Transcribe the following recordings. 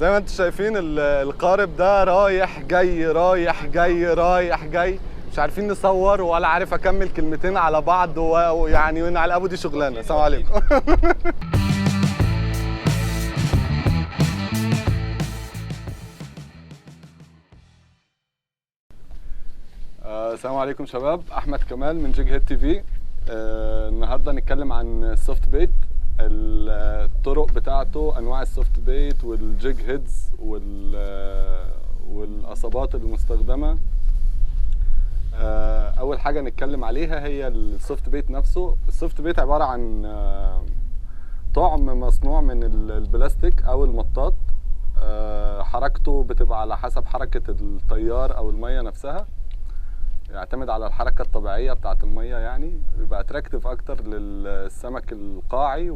زي ما انتم شايفين القارب ده رايح جاي رايح جاي رايح جاي، مش عارفين نصور ولا عارف اكمل كلمتين على بعض، ويعني وين على ابو دي شغلانه. السلام عليكم. السلام عليكم شباب، احمد كمال من جيج هيد تي في. النهارده هنتكلم عن السوفت بيت، الطرق بتاعته، انواع السوفت بيت والجيج هيدز والاصابات المستخدمه. اول حاجه نتكلم عليها هي السوفت بيت نفسه. السوفت بيت عباره عن طعم مصنوع من البلاستيك او المطاط. حركته بتبقى على حسب حركه التيار او الميه نفسها، يعتمد على الحركة الطبيعية بتاعة المية، يعني بيبقى اتراكتيف اكتر للسمك القاعي،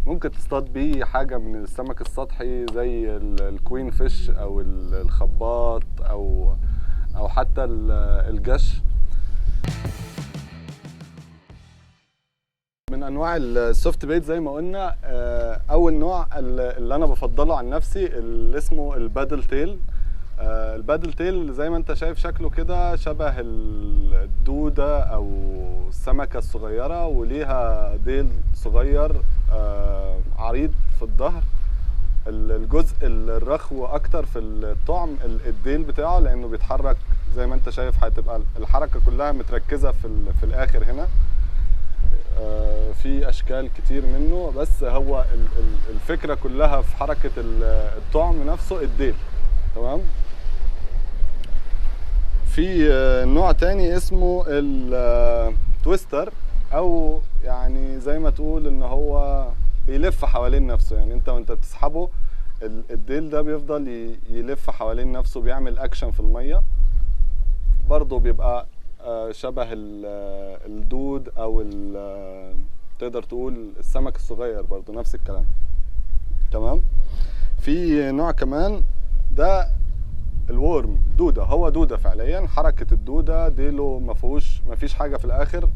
ممكن تصطاد بيه حاجة من السمك السطحي زي الكوين فيش او الخباط او حتى الجش. من انواع السوفت بيت زي ما قلنا، اول نوع اللي انا بفضله عن نفسي اللي اسمه البادل تيل. البادل تيل زي ما انت شايف شكله كده شبه الدودة او السمكة الصغيرة، وليها ديل صغير عريض في الظهر. الجزء الرخو اكتر في الطعم الديل بتاعه، لانه بيتحرك زي ما انت شايف، هتبقى الحركة كلها متركزة في الاخر هنا. في اشكال كتير منه، بس هو الفكرة كلها في حركة الطعم نفسه الديل. تمام. في نوع تاني اسمه التويستر، او يعني زي ما تقول ان هو بيلف حوالين نفسه، يعني انت وانت بتسحبه الديل ده بيفضل يلف حوالين نفسه، بيعمل اكشن في المية. برضه بيبقى شبه الدود او تقدر تقول السمك الصغير، برضه نفس الكلام. تمام. في نوع كمان ده الورم، دودة. هو دودة فعليا، حركة الدودة ديله مفيش حاجة في الاخر،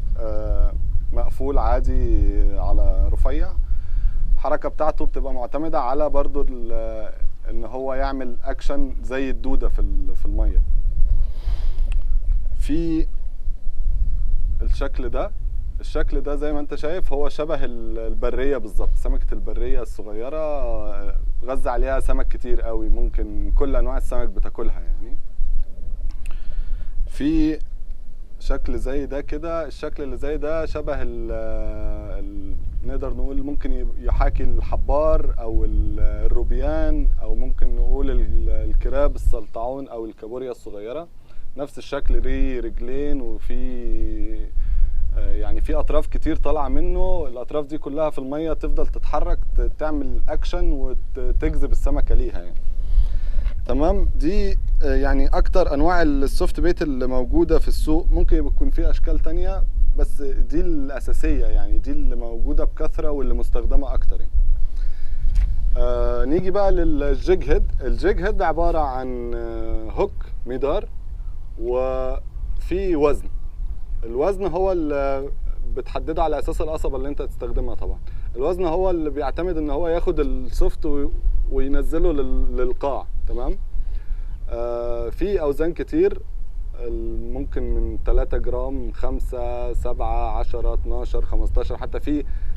مقفول عادي على رفيع. الحركة بتاعته بتبقى معتمدة على برضو ان هو يعمل اكشن زي الدودة في المية. في الشكل ده زي ما انت شايف هو شبه البرية بالظبط، سمكة البرية الصغيرة غذى عليها سمك كتير قوي، ممكن كل انواع السمك بتاكلها يعني. في شكل زي ده كده، الشكل اللي زي ده شبه نقدر نقول ممكن يحاكي الحبار او الروبيان، او ممكن نقول الكراب السلطعون او الكابوريا الصغيرة. نفس الشكل، ليه رجلين وفي يعني في اطراف كتير طالعه منه. الاطراف دي كلها في الميه تفضل تتحرك، تعمل اكشن وتجذب السمكه ليها يعني. تمام. دي يعني اكتر انواع السوفت بيت اللي موجوده في السوق. ممكن يكون في اشكال تانية، بس دي الاساسيه يعني، دي اللي موجوده بكثره واللي مستخدمه اكتر يعني. نيجي بقى للجيج هيد. الجيج هيد عباره عن هوك، مدار، وفي وزن. الوزن هو اللي بتحدده على اساس القصبه اللي انت هتستخدمها. طبعا الوزن هو اللي بيعتمد ان هو ياخد السوفت وينزله للقاع. تمام. في اوزان كتير، ممكن من 3 جرام، 5، 7، 10، 12، 15، حتى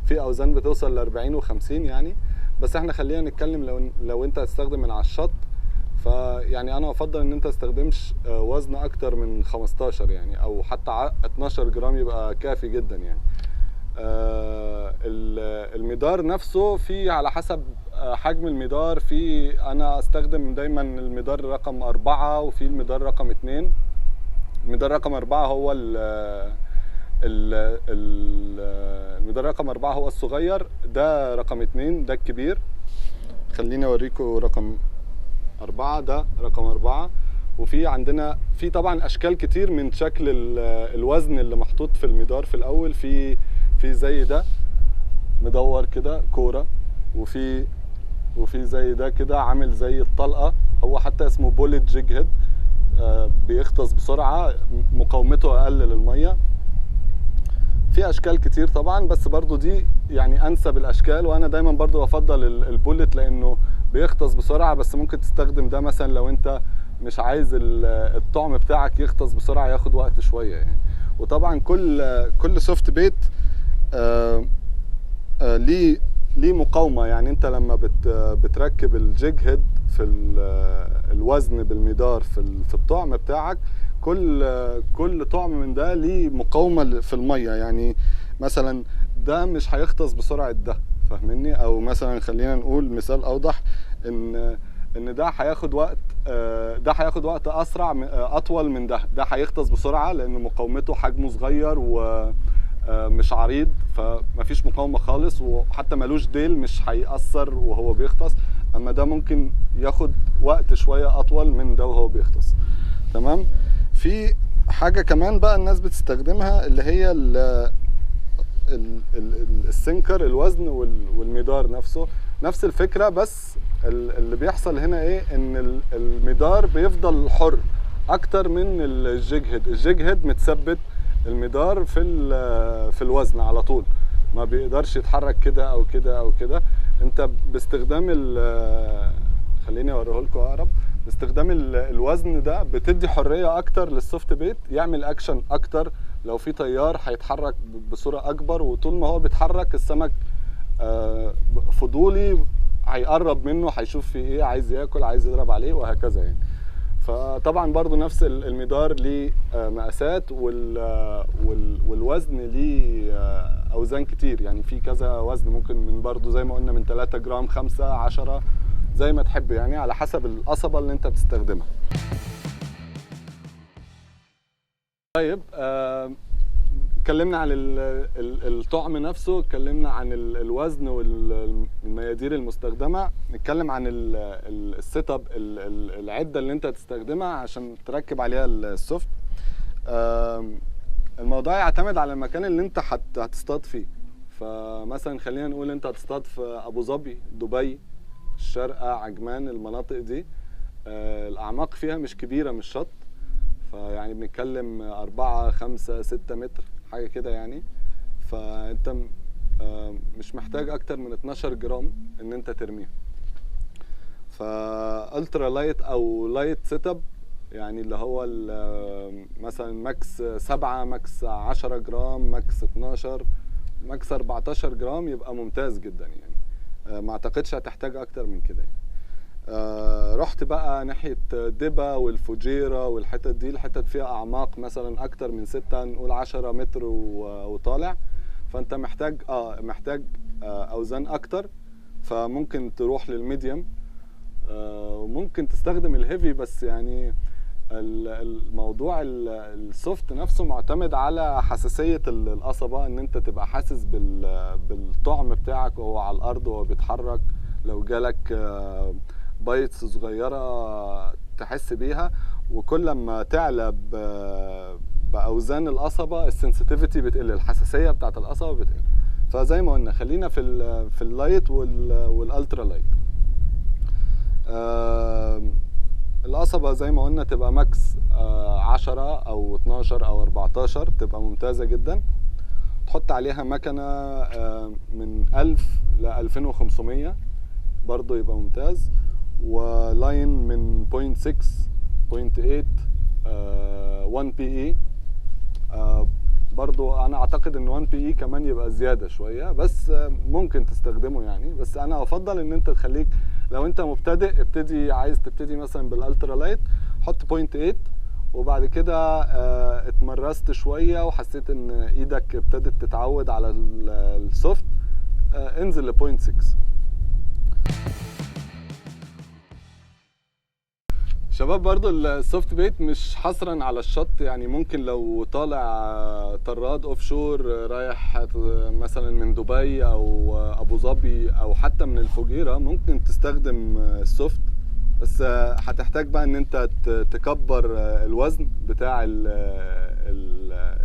في اوزان بتوصل ل 40 و50 يعني. بس احنا خلينا نتكلم لو انت هتستخدم من على الشط، فيعني انا افضل ان انت تستخدمش وزن اكتر من 15 يعني، او حتى 12 جرام يبقى كافي جدا يعني. المدار نفسه في على حسب حجم المدار. انا استخدم دايما المدار رقم 4، وفي المدار رقم 2. المدار رقم 4 هو المدار رقم 4 هو الصغير، ده رقم 2 ده الكبير. خليني اوريكم رقم 4، ده رقم 4. وفي عندنا طبعا اشكال كتير من شكل الوزن اللي محطوط في المدار. في الاول في زي ده مدور كده كوره، وفي زي ده كده عامل زي الطلقه، هو حتى اسمه بوليت جيج هيد. بيغطس بسرعه، مقاومته اقل للميه. في اشكال كتير طبعا، بس برضو دي يعني انسب الاشكال. وانا دايما برضو بفضل البولت لانه بيغطس بسرعه، بس ممكن تستخدم ده مثلا لو انت مش عايز الطعم بتاعك يغطس بسرعه، ياخد وقت شويه يعني. وطبعا كل سوفت بيت ليه مقاومه. يعني انت لما بتركب الجيج هيد في الوزن بالمدار في الطعم بتاعك، كل طعم من ده ليه مقاومه في الميه. يعني مثلا ده مش هيغطس بسرعه ده، فاهمني؟ او مثلا خلينا نقول مثال اوضح، ان ده هياخد وقت، ده هياخد وقت اسرع اطول من ده هيغطس بسرعه لان مقاومته حجمه صغير ومش عريض، فمفيش مقاومه خالص، وحتى ملوش ديل مش هيأثر وهو بيغطس. اما ده ممكن ياخد وقت شويه اطول من ده وهو بيغطس. تمام. في حاجه كمان بقى الناس بتستخدمها، اللي هي السنكر، الوزن والمدار نفسه نفس الفكره، بس اللي بيحصل هنا ايه، ان المدار بيفضل حر اكتر من الجيج هيد. الجيج هيد متثبت، المدار في الوزن على طول، ما بيقدرش يتحرك كده او كده او كده. انت باستخدام خليني اوريه لكم اقرب. باستخدام الوزن ده بتدي حريه اكتر للسوفت بيت يعمل اكشن اكتر. لو في تيار هيتحرك بصوره اكبر، وطول ما هو بيتحرك السمك فضولي هيقرب منه، هيشوف في ايه، عايز ياكل، عايز يضرب عليه، وهكذا يعني. فطبعا برضو نفس المدار ليه مقاسات، والوزن ليه اوزان كتير. يعني في كذا وزن، ممكن من برضو زي ما قلنا من 3 جرام، 5، 10، زي ما تحب يعني، على حسب القصبة اللي انت بتستخدمها. طيب اتكلمنا عن الطعم نفسه، اتكلمنا عن الوزن والميادير المستخدمه. نتكلم عن السيت اب، العده اللي انت هتستخدمها عشان تركب عليها السوفت. الموضوع يعتمد على المكان اللي انت هتصطاد فيه. فمثلا خلينا نقول انت هتصطاد في ابو ظبي، دبي، الشارقة، عجمان، المناطق دي الاعماق فيها مش كبيره، مش شط، فيعني بنتكلم 4، 5، 6 متر حاجه كده يعني. فانت مش محتاج اكتر من 12 جرام ان انت ترميها. فالترا لايت او لايت سيت اب، يعني اللي هو مثلا ماكس 7، ماكس 10 جرام، ماكس 12، ماكس 14 جرام، يبقى ممتاز جدا يعني. ما اعتقدش هتحتاج اكتر من كده يعني. رحت بقى ناحية دبا والفجيرة والحتت دي، الحتت فيها أعماق مثلا أكتر من 6، نقول 10 متر وطالع، فأنت محتاج أوزان أكتر. فممكن تروح للميديم، وممكن تستخدم الهيفي. بس يعني الموضوع السوفت نفسه معتمد على حساسية القصبة، ان انت تبقى حاسس بالطعم بتاعك وهو على الارض وهو بيتحرك. لو جالك بايتس صغيرة تحس بيها، وكل ما تعلى باوزان القصبة السنسيتيفيتي بتقل، الحساسية بتاعت القصبة بتقل. فزي ما قلنا خلينا في اللايت والالترا لايت. القصبة زي ما قلنا تبقى ماكس 10 او 12 او 14، تبقى ممتازة جدا. تحط عليها مكنة من 1000 ل 2500 برضو يبقى ممتاز. ولاين من 0.6، 0.8، 1 بي اي. برضو انا اعتقد ان 1 بي اي كمان يبقى زيادة شوية، بس ممكن تستخدمه يعني. بس انا افضل ان انت تخليك، لو انت مبتدئ عايز تبتدي مثلا بالالترا لايت، حط 0.8. وبعد كده اتمرست شوية وحسيت ان ايدك ابتدت تتعود على السوفت، انزل ل 0.6. شباب برضو السوفت بيت مش حصرا على الشط. يعني ممكن لو طالع طراد اوف شور رايح مثلا من دبي او ابو ظبي او حتى من الفجيرة، ممكن تستخدم السوفت. بس هتحتاج بقى ان انت تكبر الوزن بتاع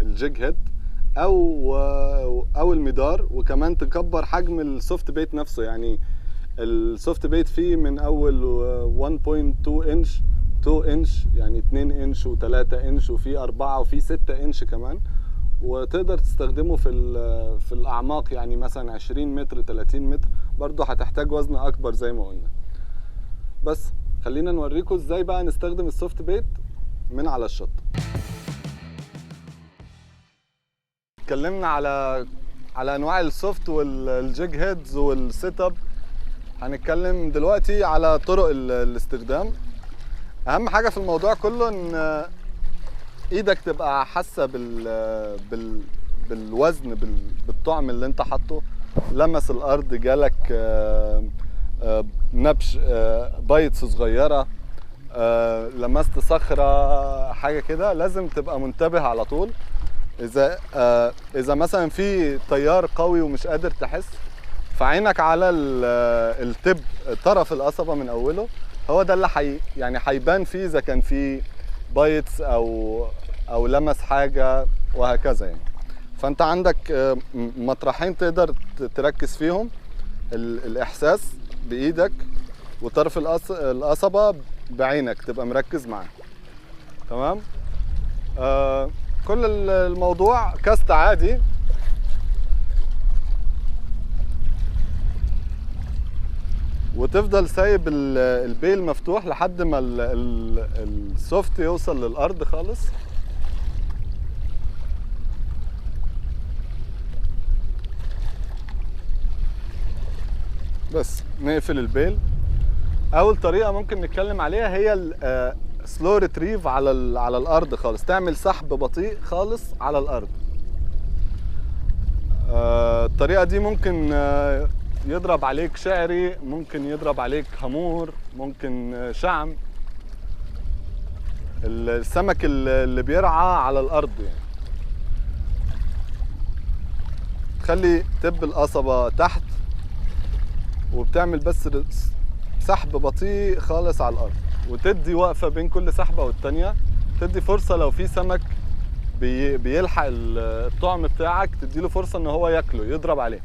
الجيج هيد او المدار، وكمان تكبر حجم السوفت بيت نفسه. يعني السوفت بيت فيه من اول 1.2 انش، 2 انش، يعني 2 انش و3 انش، وفي 4 وفي 6 انش كمان. وتقدر تستخدمه في الاعماق، يعني مثلا 20 متر 30 متر، برضو هتحتاج وزن اكبر زي ما قلنا. بس خلينا نوريكم ازاي بقى نستخدم السوفت بيت من على الشط. اتكلمنا على انواع السوفت والجيج هيدز والسيت اب. هنتكلم دلوقتي على طرق الاستخدام. اهم حاجه في الموضوع كله ان ايدك تبقى حاسه بالوزن، بالطعم اللي انت حاطه. لمس الارض، جالك نبش، بايتس صغيره، لمست صخره، حاجه كده، لازم تبقى منتبه على طول. اذا مثلا في تيار قوي ومش قادر تحس، فعينك على التب، طرف القصبه من اوله، هو ده اللي يعني هيبان فيه اذا كان في بايتس او لمس حاجه وهكذا يعني. فانت عندك مطرحين تقدر تركز فيهم: الاحساس بايدك، وطرف القصبه بعينك تبقى مركز معاه. تمام. كل الموضوع كاست عادي، وتفضل سايب البيل مفتوح لحد ما السوفت يوصل للارض خالص. بس نقفل البيل. اول طريقه ممكن نتكلم عليها هي سلو ريتريف على الارض خالص، تعمل سحب بطيء خالص على الارض. الطريقه دي ممكن يضرب عليك شعري، ممكن يضرب عليك هامور، ممكن شعم، السمك اللي بيرعى على الارض يعني. تخلي تب القصبه تحت، وبتعمل بس سحب بطيء خالص على الارض، وتدي وقفه بين كل سحبه والتانيه، تدي فرصه لو في سمك بيلحق الطعم بتاعك، تديله فرصه ان هو ياكله، يضرب عليه.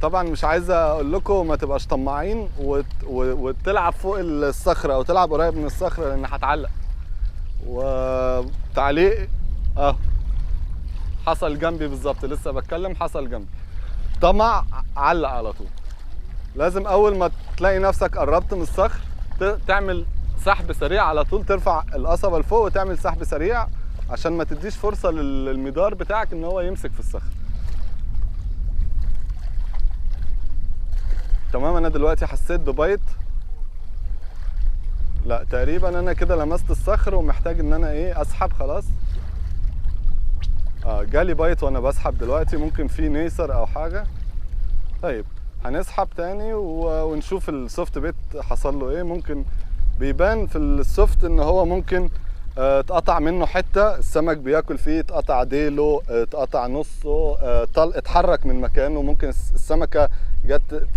طبعا مش عايز اقول لكم ما تبقاش طماعين وتلعب فوق الصخره او تلعب قريب من الصخره، لان هتعلق. وتعليق حصل جنبي بالظبط، لسه بتكلم حصل جنبي. طمع، علق على طول. لازم اول ما تلاقي نفسك قربت من الصخر تعمل سحب سريع على طول، ترفع القصبه لفوق وتعمل سحب سريع عشان ما تديش فرصه للمدار بتاعك ان هو يمسك في الصخر. تمام. انا دلوقتي حسيت ببايت، لا تقريبا انا كده لمست الصخر ومحتاج ان انا اسحب خلاص. جالي بايت وانا بسحب دلوقتي، ممكن في نيسر او حاجه. طيب هنسحب تاني ونشوف السوفت بيت حصل له ايه. ممكن بيبان في السوفت ان هو ممكن اتقطع منه حته، السمك بياكل فيه، اتقطع ديله، اتقطع نصه، اتحرك من مكانه، ممكن السمكه جت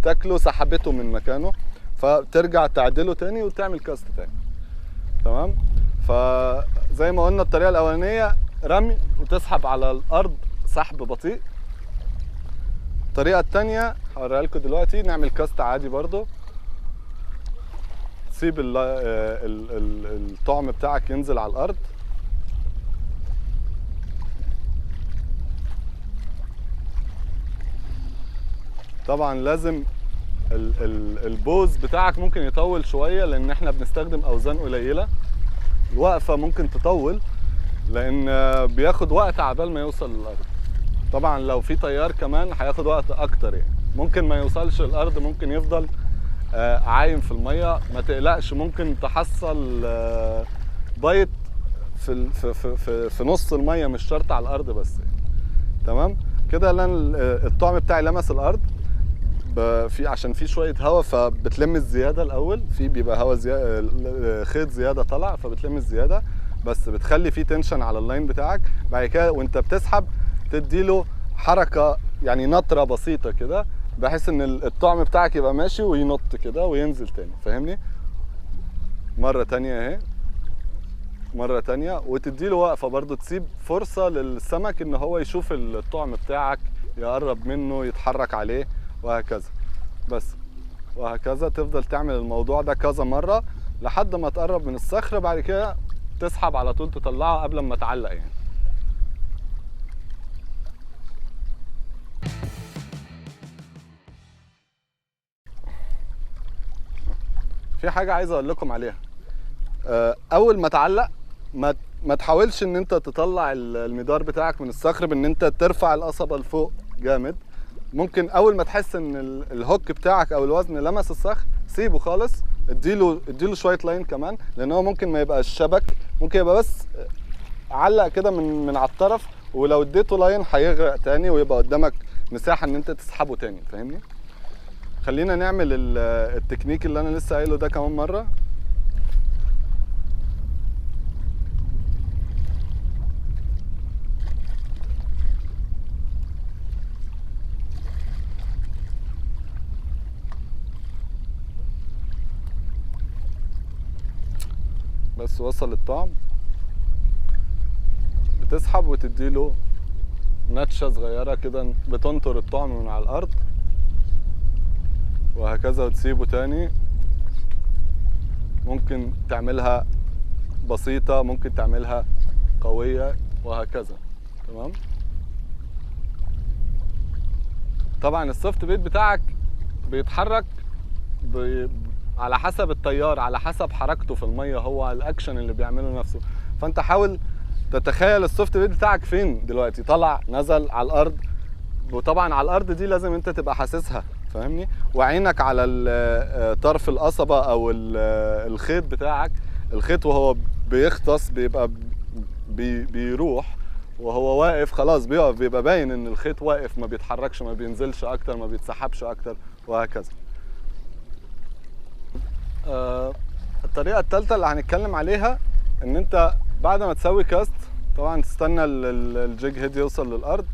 تاكله سحبته من مكانه، فترجع تعدله تاني وتعمل كاست تاني. تمام. فزي ما قلنا الطريقه الاولانيه رمي وتسحب على الارض سحب بطيء. الطريقه الثانيه هوريها لكم دلوقتي، نعمل كاست عادي برضو، تسيب الطعم بتاعك ينزل على الارض. طبعا لازم البوز بتاعك ممكن يطول شويه، لان احنا بنستخدم اوزان قليله. الوقفه ممكن تطول لان بياخد وقت عبال ما يوصل للارض. طبعا لو في تيار كمان هياخد وقت اكتر، يعني ممكن ما يوصلش الارض، ممكن يفضل عايم في الميه. ما تقلقش، ممكن تحصل بايت في نص الميه، مش شرط على الارض بس يعني. تمام كده. لان الطعم بتاعي لمس الارض عشان في شويه هواء، فبتلم الزياده الاول، في بيبقى هواء زياده، خيط زياده طلع، فبتلم الزياده، بس بتخلي فيه تنشن على اللاين بتاعك. بعد كده وانت بتسحب تديله حركه، يعني نطره بسيطه كده، بحيث ان الطعم بتاعك يبقى ماشي وينط كده وينزل تاني. فاهمني؟ مره تانية اهي، مره تانية، وتديله وقفه برضو، تسيب فرصه للسمك ان هو يشوف الطعم بتاعك، يقرب منه، يتحرك عليه، وهكذا. بس وهكذا تفضل تعمل الموضوع ده كذا مره لحد ما تقرب من الصخره. بعد كده تسحب على طول، تطلعه قبل ما تعلق يعني. في حاجه عايز اقول لكم عليها. اول ما تعلق ما تحاولش ان انت تطلع المدار بتاعك من الصخر بان انت ترفع القصبه لفوق جامد. ممكن اول ما تحس ان الهوك بتاعك او الوزن لمس الصخر سيبه خالص، اديله شويه لاين كمان، لان هو ممكن ما يبقاش شبك، ممكن يبقى بس علق كده من على الطرف، ولو اديته لاين هيغرق تاني ويبقى قدامك مساحه ان انت تسحبه تاني. فاهمني؟ خلينا نعمل التكنيك اللي انا لسه قايله ده كمان مره. بس وصل الطعم، بتسحب وتديله نتشة صغيرة كده بتنطر الطعم من على الأرض، وهكذا وتسيبه تاني. ممكن تعملها بسيطة، ممكن تعملها قوية، وهكذا. تمام. طبعا السوفت بيت بتاعك بيتحرك على حسب التيار، على حسب حركته في المية، هو الاكشن اللي بيعمله نفسه. فانت حاول تتخيل السوفت بيت بتاعك فين دلوقتي، طلع نزل على الارض، وطبعا على الارض دي لازم انت تبقى حاسسها. فاهمني؟ وعينك على طرف القصبة او الخيط بتاعك. الخيط وهو بيغطس بيبقى بيروح، وهو واقف خلاص بيقف، بيبقى باين ان الخيط واقف، ما بيتحركش، ما بينزلش اكتر، ما بيتسحبش اكتر، وهكذا. الطريقة الثالثة اللي هنتكلم عليها ان انت بعد ما تسوي كاست طبعا تستنى الجيج هيد يوصل للارض.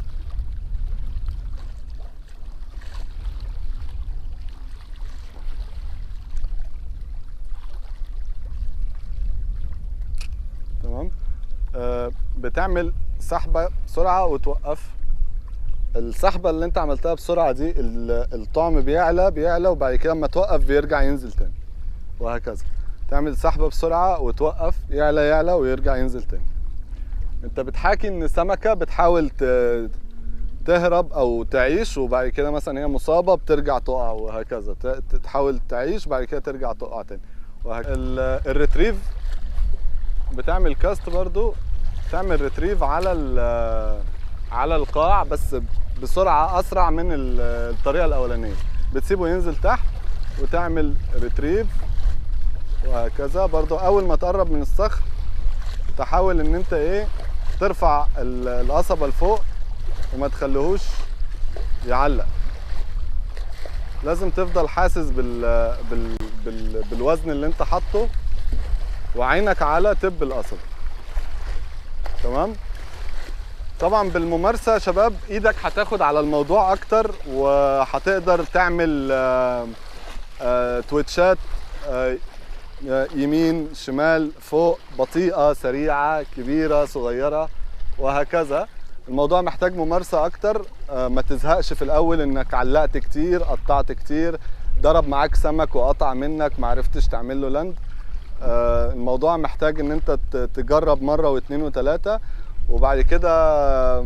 تمام. بتعمل سحبة بسرعة وتوقف. السحبة اللي انت عملتها بسرعة دي الطعم بيعلى وبعد كده لما توقف بيرجع ينزل تاني، وهكذا. تعمل سحبة بسرعة وتوقف، يعلى ويرجع ينزل تاني. انت بتحاكي ان سمكة بتحاول تهرب او تعيش، وبعد كده مثلا هي مصابة بترجع تقع، وهكذا. تحاول تعيش بعد كده ترجع تقع تاني، وهكذا. الريتريف بتعمل كاست برضو، تعمل ريتريف على القاع بس بسرعة اسرع من الطريقة الاولانية. بتسيبه ينزل تحت وتعمل ريتريف، وهكذا. برضو اول ما تقرب من الصخر تحاول ان انت ترفع القصبة لفوق وما تخليهوش يعلق. لازم تفضل حاسس بالوزن اللي انت حاطه، وعينك على تب القصبة. تمام. طبعا بالممارسة يا شباب ايدك هتاخد على الموضوع اكتر، وهتقدر تعمل تويتشات يمين شمال فوق، بطيئة سريعة كبيرة صغيرة، وهكذا. الموضوع محتاج ممارسة اكتر. ما تزهقش في الاول انك علقت كتير، قطعت كتير، ضرب معاك سمك وقطع منك معرفتش تعمل له لاند. الموضوع محتاج ان انت تجرب مرة واثنين وثلاثة، وبعد كده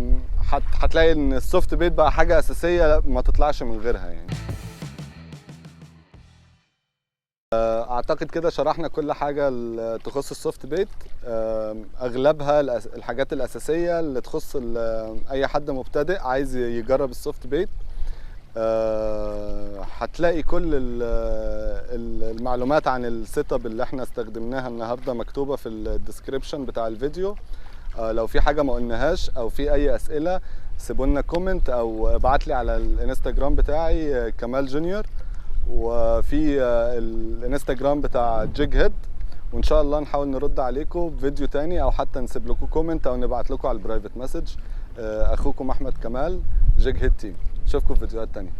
هتلاقي ان السوفت بيت بقى حاجة اساسية ما تطلعش من غيرها يعني. اعتقد كده شرحنا كل حاجة تخص السوفت بيت. اغلبها الحاجات الاساسية اللي تخص اي حد مبتدئ عايز يجرب السوفت بيت. هتلاقي كل المعلومات عن السيت اب اللي احنا استخدمناها النهارده مكتوبة في الديسكريبشن بتاع الفيديو. لو في حاجة ما قلناهاش او في اي اسئلة سيبوا لنا كومنت او ابعت لي على الانستجرام بتاعي كمال جونيور، وفي الانستجرام بتاع جيج هيد، وان شاء الله نحاول نرد عليكم بفيديو تاني، او حتى نسيب لكم كومنت او نبعت لكم على البرايفت مسج. اخوكم احمد كمال، جيج هيد تيم. اشوفكم في فيديوهات تانية.